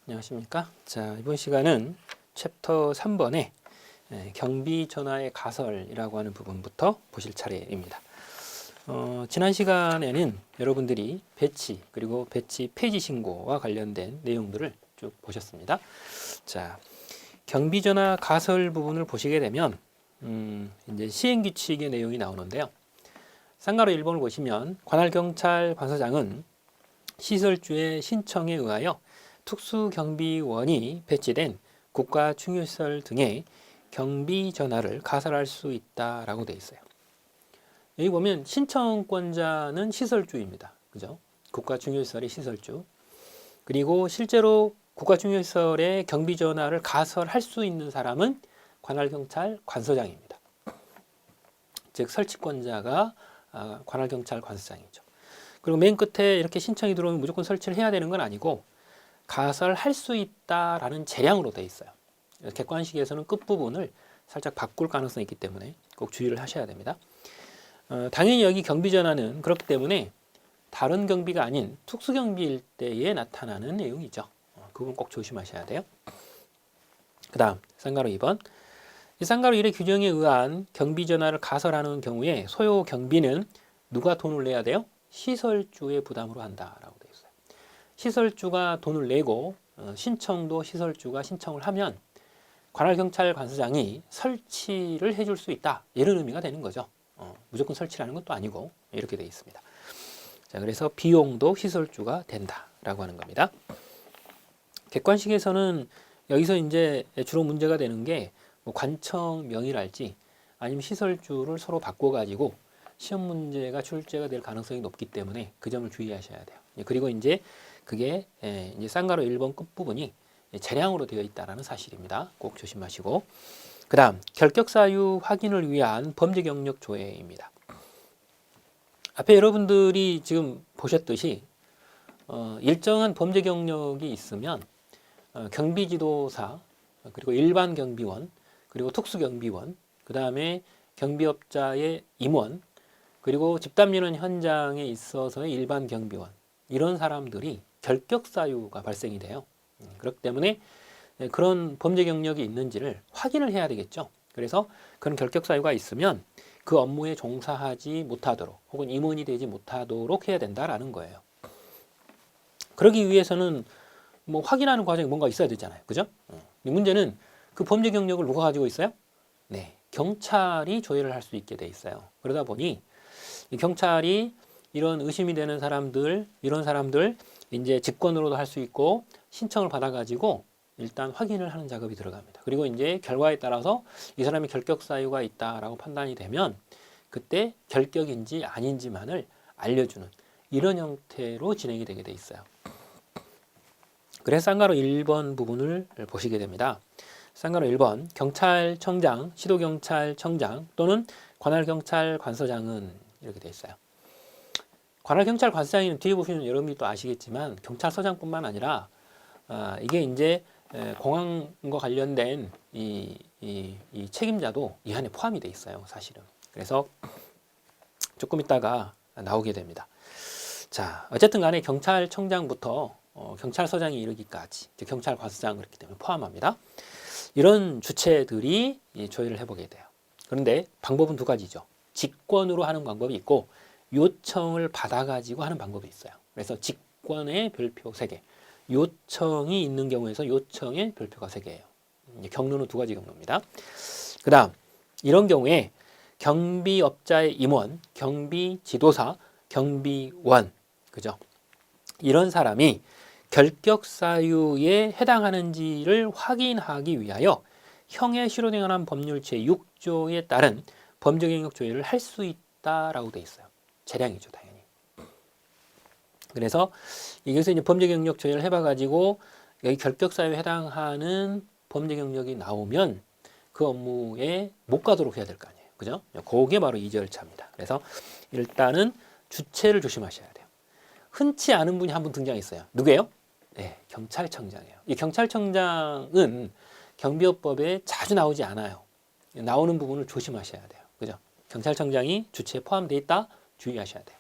안녕하십니까. 자, 이번 시간은 챕터 3번에 경비전화의 가설이라고 하는 부분부터 보실 차례입니다. 지난 시간에는 여러분들이 배치 그리고 배치 폐지 신고와 관련된 내용들을 쭉 보셨습니다. 자, 경비전화 가설 부분을 보시게 되면 이제 시행규칙의 내용이 나오는데요. 쌍가루 1번을 보시면 관할경찰 관서장은 시설주의 신청에 의하여 특수경비원이 배치된 국가중요시설 등의 경비전화를 가설할 수 있다라고 되어 있어요. 여기 보면 신청권자는 시설주입니다. 그죠? 국가중요시설의 시설주. 그리고 실제로 국가중요시설의 경비전화를 가설할 수 있는 사람은 관할경찰 관서장입니다. 즉 설치권자가 관할경찰 관서장이죠. 그리고 맨 끝에 이렇게 신청이 들어오면 무조건 설치를 해야 되는 건 아니고 가설할 수 있다라는 재량으로 되어 있어요. 객관식에서는 끝부분을 살짝 바꿀 가능성이 있기 때문에 꼭 주의를 하셔야 됩니다. 당연히 여기 경비전화는 그렇기 때문에 다른 경비가 아닌 특수경비일 때에 나타나는 내용이죠. 그 부분 꼭 조심하셔야 돼요. 그 다음 쌍가루 2번. 이 쌍가루 1의 규정에 의한 경비전화를 가설하는 경우에 소요 경비는 누가 돈을 내야 돼요? 시설주의 부담으로 한다라고 되어 있어요. 시설주가 돈을 내고 신청도 시설주가 신청을 하면 관할경찰 관서장이 설치를 해줄 수 있다. 이런 의미가 되는 거죠. 무조건 설치라는 것도 아니고 이렇게 되어 있습니다. 자, 그래서 비용도 시설주가 된다라고 하는 겁니다. 객관식에서는 여기서 이제 주로 문제가 되는 게 뭐 관청명의랄지 아니면 시설주를 서로 바꿔가지고 시험 문제가 출제가 될 가능성이 높기 때문에 그 점을 주의하셔야 돼요. 그리고 이제 그게 이제 쌍가루 1번 끝부분이 재량으로 되어 있다는 사실입니다. 꼭 조심하시고. 그 다음 결격사유 확인을 위한 범죄 경력 조회입니다. 앞에 여러분들이 지금 보셨듯이 일정한 범죄 경력이 있으면 경비지도사 그리고 일반 경비원 그리고 특수경비원 그 다음에 경비업자의 임원 그리고 집단민원 현장에 있어서의 일반 경비원 이런 사람들이 결격 사유가 발생이 돼요. 그렇기 때문에 그런 범죄 경력이 있는지를 확인을 해야 되겠죠. 그래서 그런 결격 사유가 있으면 그 업무에 종사하지 못하도록 혹은 임원이 되지 못하도록 해야 된다라는 거예요. 그러기 위해서는 뭐 확인하는 과정이 뭔가 있어야 되잖아요. 그죠? 문제는 그 범죄 경력을 누가 가지고 있어요? 네, 경찰이 조회를 할 수 있게 돼 있어요. 그러다 보니 경찰이 이런 의심이 되는 사람들, 이런 사람들 이제 직권으로도 할 수 있고 신청을 받아가지고 일단 확인을 하는 작업이 들어갑니다. 그리고 이제 결과에 따라서 이 사람이 결격 사유가 있다라고 판단이 되면 그때 결격인지 아닌지만을 알려주는 이런 형태로 진행이 되게 돼 있어요. 그래서 쌍가루 1번 부분을 보시게 됩니다. 쌍가루 1번 경찰청장, 시도경찰청장 또는 관할경찰 관서장은 이렇게 되어 있어요. 관할경찰 관서장은 뒤에 보시면 여러분이 또 아시겠지만 경찰서장뿐만 아니라 이게 이제 공항과 관련된 이 책임자도 이 안에 포함이 돼 있어요, 사실은. 그래서 조금 있다가 나오게 됩니다. 자, 어쨌든 간에 경찰청장부터 경찰서장이 이르기까지 경찰관서장 그렇기 때문에 포함합니다. 이런 주체들이 조회를 해보게 돼요. 그런데 방법은 두 가지죠. 직권으로 하는 방법이 있고 요청을 받아가지고 하는 방법이 있어요. 그래서 직권의 별표 3개, 요청이 있는 경우에서 요청의 별표가 3개예요. 경로는 두 가지 경로입니다. 그 다음 이런 경우에 경비업자의 임원, 경비지도사, 경비원, 그죠? 이런 사람이 결격 사유에 해당하는지를 확인하기 위하여 형해실효에 관한 법률 제6조에 따른 범죄 경력 조회를 할 수 있다라고 돼 있어요. 재량이죠, 당연히. 그래서 여기서 이제 범죄 경력 조회를 해봐가지고 여기 결격 사유에 해당하는 범죄 경력이 나오면 그 업무에 못 가도록 해야 될 거 아니에요, 그죠? 그게 바로 이 절차입니다. 그래서 일단은 주체를 조심하셔야 돼요. 흔치 않은 분이 한 분 등장했어요. 누구예요? 네, 경찰청장이에요. 이 경찰청장은 경비업법에 자주 나오지 않아요. 나오는 부분을 조심하셔야 돼요. 그죠? 경찰청장이 주체에 포함되어 있다 주의하셔야 돼요.